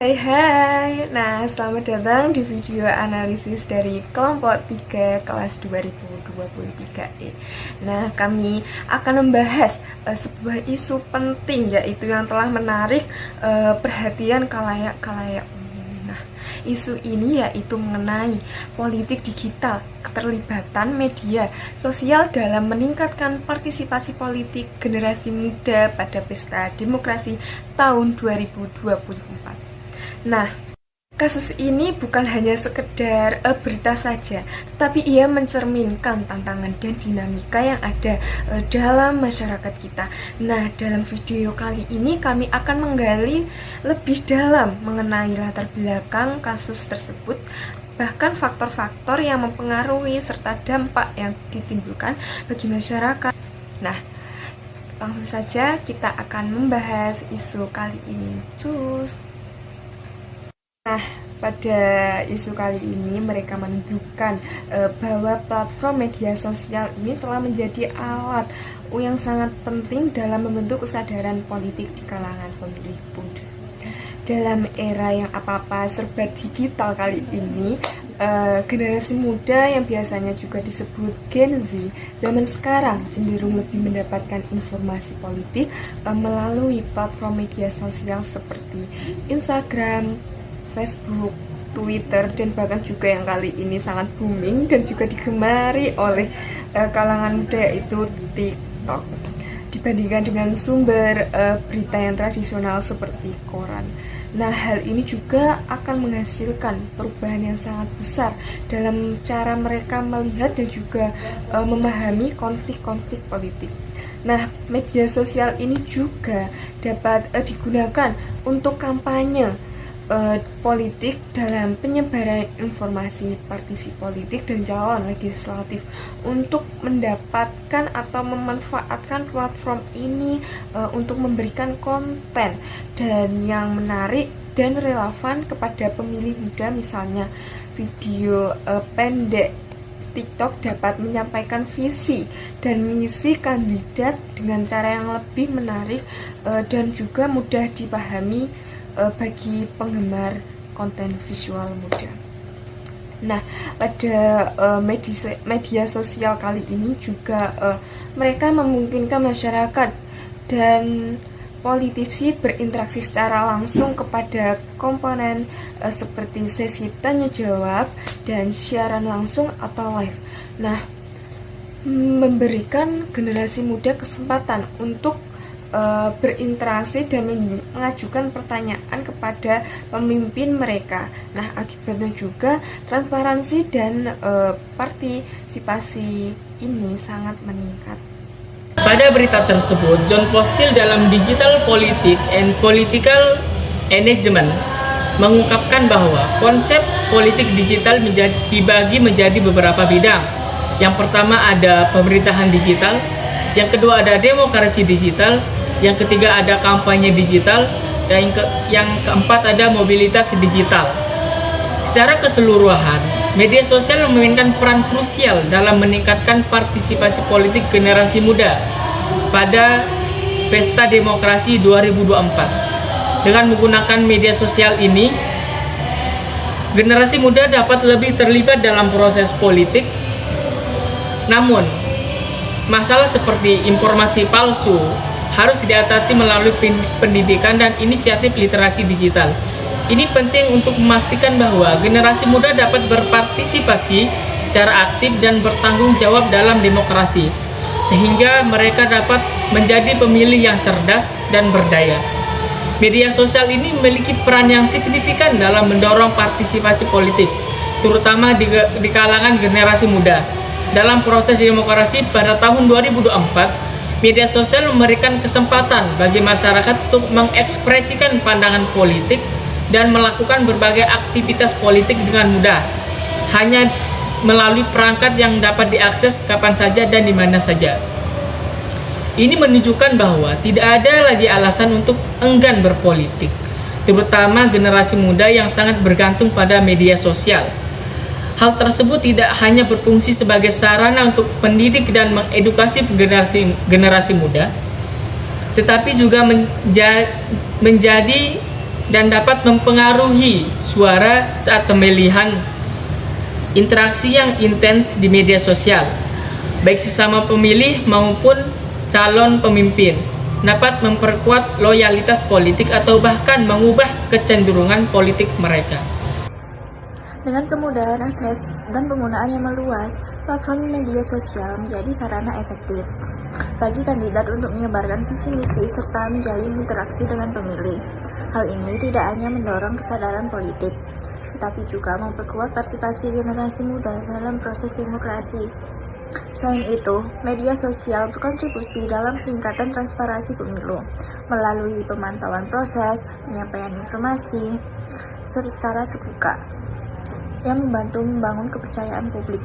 Hai hai, nah selamat datang di video analisis dari kelompok 3 kelas 2023E. Nah, kami akan membahas sebuah isu penting, yaitu yang telah menarik perhatian kalayak umum. Nah, isu ini yaitu mengenai politik digital, keterlibatan media sosial dalam meningkatkan partisipasi politik generasi muda pada pesta demokrasi tahun 2024. Nah, kasus ini bukan hanya sekedar berita saja, tetapi ia mencerminkan tantangan dan dinamika yang ada dalam masyarakat kita. Nah, dalam video kali ini kami akan menggali lebih dalam mengenai latar belakang kasus tersebut, bahkan faktor-faktor yang mempengaruhi serta dampak yang ditimbulkan bagi masyarakat. Nah, langsung saja kita akan membahas isu kali ini. Cus! Nah, pada isu kali ini mereka menunjukkan bahwa platform media sosial ini telah menjadi alat yang sangat penting dalam membentuk kesadaran politik di kalangan pemilih muda. Dalam era yang apa-apa serba digital kali ini, generasi muda yang biasanya juga disebut Gen Z zaman sekarang cenderung lebih mendapatkan informasi politik melalui platform media sosial seperti Instagram, Facebook, Twitter, dan bahkan juga yang kali ini sangat booming dan juga digemari oleh kalangan muda, yaitu TikTok, dibandingkan dengan sumber berita yang tradisional seperti koran. Nah, hal ini juga akan menghasilkan perubahan yang sangat besar dalam cara mereka melihat dan juga memahami konflik-konflik politik. Nah, media sosial ini juga dapat digunakan untuk kampanye politik dalam penyebaran informasi partisi politik dan calon legislatif untuk mendapatkan atau memanfaatkan platform ini untuk memberikan konten dan yang menarik dan relevan kepada pemilih muda. Misalnya video pendek TikTok dapat menyampaikan visi dan misi kandidat dengan cara yang lebih menarik dan juga mudah dipahami bagi penggemar konten visual muda. Nah, pada media sosial kali ini juga mereka memungkinkan masyarakat dan politisi berinteraksi secara langsung kepada komponen seperti sesi tanya jawab dan siaran langsung atau live. Nah, memberikan generasi muda kesempatan untuk berinteraksi dan mengajukan pertanyaan kepada pemimpin mereka. Nah, akibatnya juga transparansi dan partisipasi ini sangat meningkat. Pada berita tersebut, John Postil dalam Digital Politics and Political Engagement mengungkapkan bahwa konsep politik digital dibagi menjadi beberapa bidang. Yang pertama ada pemerintahan digital, yang kedua ada demokrasi digital, yang ketiga ada kampanye digital, dan yang keempat ada mobilitas digital. Secara keseluruhan, media sosial memainkan peran krusial dalam meningkatkan partisipasi politik generasi muda pada Pesta Demokrasi 2024. Dengan menggunakan media sosial ini, generasi muda dapat lebih terlibat dalam proses politik. Namun, masalah seperti informasi palsu harus diatasi melalui pendidikan dan inisiatif literasi digital. Ini penting untuk memastikan bahwa generasi muda dapat berpartisipasi secara aktif dan bertanggung jawab dalam demokrasi, sehingga mereka dapat menjadi pemilih yang cerdas dan berdaya. Media sosial ini memiliki peran yang signifikan dalam mendorong partisipasi politik, terutama di kalangan generasi muda. Dalam proses demokrasi pada tahun 2024, media sosial memberikan kesempatan bagi masyarakat untuk mengekspresikan pandangan politik dan melakukan berbagai aktivitas politik dengan mudah, hanya melalui perangkat yang dapat diakses kapan saja dan di mana saja. Ini menunjukkan bahwa tidak ada lagi alasan untuk enggan berpolitik, terutama generasi muda yang sangat bergantung pada media sosial. Hal tersebut tidak hanya berfungsi sebagai sarana untuk pendidik dan mengedukasi generasi muda, tetapi juga menjadi dan dapat mempengaruhi suara saat pemilihan. Interaksi yang intens di media sosial, baik sesama pemilih maupun calon pemimpin, dapat memperkuat loyalitas politik atau bahkan mengubah kecenderungan politik mereka. Dengan kemudahan akses dan penggunaan yang meluas, platform media sosial menjadi sarana efektif bagi kandidat untuk menyebarkan visi misi serta menjalin interaksi dengan pemilih. Hal ini tidak hanya mendorong kesadaran politik, tetapi juga memperkuat partisipasi generasi muda dalam proses demokrasi. Selain itu, media sosial berkontribusi dalam peningkatan transparansi pemilu melalui pemantauan proses, penyampaian informasi secara terbuka yang membantu membangun kepercayaan publik.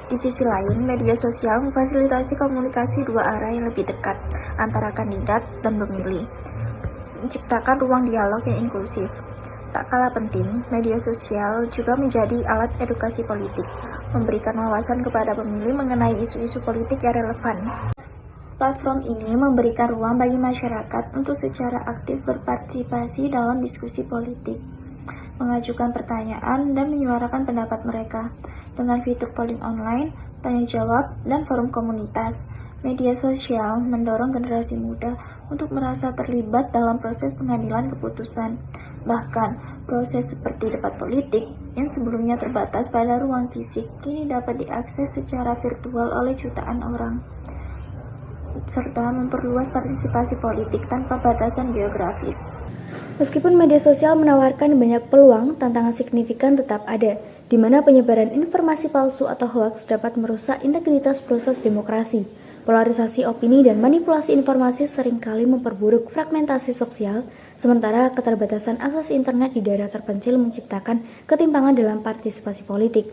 Di sisi lain, media sosial memfasilitasi komunikasi dua arah yang lebih dekat antara kandidat dan pemilih, menciptakan ruang dialog yang inklusif. Tak kalah penting, media sosial juga menjadi alat edukasi politik, memberikan wawasan kepada pemilih mengenai isu-isu politik yang relevan. Platform ini memberikan ruang bagi masyarakat untuk secara aktif berpartisipasi dalam diskusi politik, mengajukan pertanyaan dan menyuarakan pendapat mereka. Dengan fitur polling online, tanya jawab, dan forum komunitas, media sosial mendorong generasi muda untuk merasa terlibat dalam proses pengambilan keputusan. Bahkan, proses seperti debat politik yang sebelumnya terbatas pada ruang fisik kini dapat diakses secara virtual oleh jutaan orang, serta memperluas partisipasi politik tanpa batasan geografis. Meskipun media sosial menawarkan banyak peluang, tantangan signifikan tetap ada, di mana penyebaran informasi palsu atau hoaks dapat merusak integritas proses demokrasi. Polarisasi opini dan manipulasi informasi seringkali memperburuk fragmentasi sosial, sementara keterbatasan akses internet di daerah terpencil menciptakan ketimpangan dalam partisipasi politik.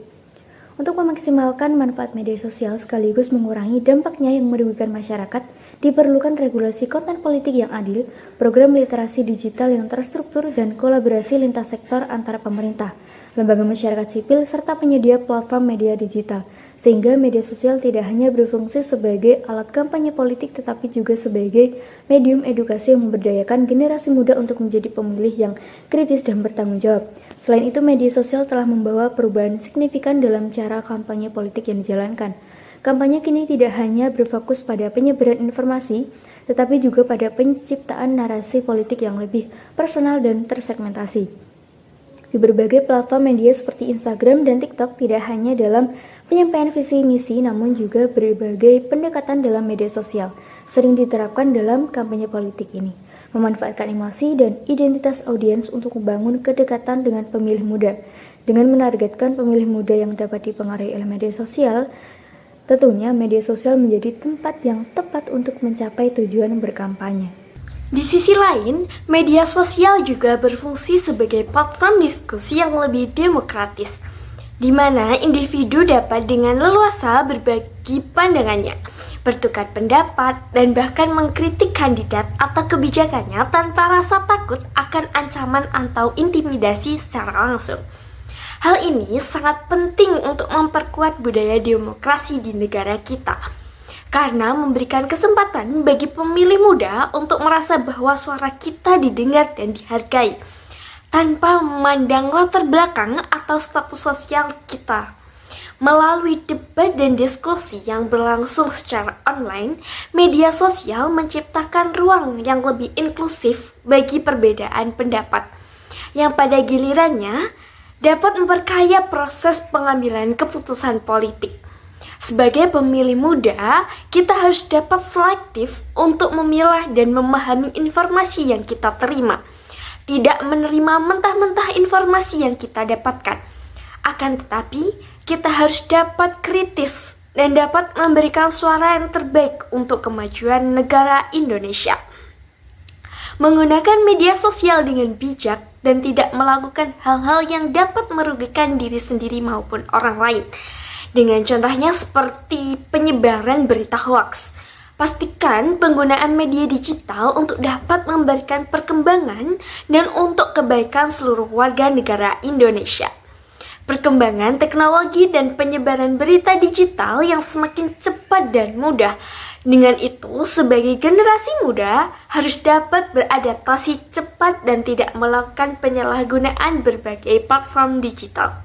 Untuk memaksimalkan manfaat media sosial sekaligus mengurangi dampaknya yang merugikan masyarakat, diperlukan regulasi konten politik yang adil, program literasi digital yang terstruktur, dan kolaborasi lintas sektor antara pemerintah, lembaga masyarakat sipil, serta penyedia platform media digital, sehingga media sosial tidak hanya berfungsi sebagai alat kampanye politik tetapi juga sebagai medium edukasi yang memberdayakan generasi muda untuk menjadi pemilih yang kritis dan bertanggung jawab. Selain itu, media sosial telah membawa perubahan signifikan dalam cara kampanye politik yang dijalankan. Kampanye kini tidak hanya berfokus pada penyebaran informasi, tetapi juga pada penciptaan narasi politik yang lebih personal dan tersegmentasi. Di berbagai platform media seperti Instagram dan TikTok tidak hanya dalam penyampaian visi misi, namun juga berbagai pendekatan dalam media sosial sering diterapkan dalam kampanye politik ini, memanfaatkan emosi dan identitas audiens untuk membangun kedekatan dengan pemilih muda. Dengan menargetkan pemilih muda yang dapat dipengaruhi oleh media sosial, tentunya media sosial menjadi tempat yang tepat untuk mencapai tujuan berkampanye. Di sisi lain, media sosial juga berfungsi sebagai platform diskusi yang lebih demokratis, di mana individu dapat dengan leluasa berbagi pandangannya, bertukar pendapat, dan bahkan mengkritik kandidat atau kebijakannya tanpa rasa takut akan ancaman atau intimidasi secara langsung. Hal ini sangat penting untuk memperkuat budaya demokrasi di negara kita, karena memberikan kesempatan bagi pemilih muda untuk merasa bahwa suara kita didengar dan dihargai, tanpa memandang latar belakang atau status sosial kita. Melalui debat dan diskusi yang berlangsung secara online, media sosial menciptakan ruang yang lebih inklusif bagi perbedaan pendapat, yang pada gilirannya dapat memperkaya proses pengambilan keputusan politik. Sebagai pemilih muda, kita harus dapat selektif untuk memilah dan memahami informasi yang kita terima. Tidak menerima mentah-mentah informasi yang kita dapatkan. Akan tetapi, kita harus dapat kritis dan dapat memberikan suara yang terbaik untuk kemajuan negara Indonesia. Menggunakan media sosial dengan bijak dan tidak melakukan hal-hal yang dapat merugikan diri sendiri maupun orang lain. Dengan contohnya seperti penyebaran berita hoaks. Pastikan penggunaan media digital untuk dapat memberikan perkembangan dan untuk kebaikan seluruh warga negara Indonesia. Perkembangan teknologi dan penyebaran berita digital yang semakin cepat dan mudah Dengan itu, sebagai generasi muda harus dapat beradaptasi cepat dan tidak melakukan penyalahgunaan berbagai platform digital.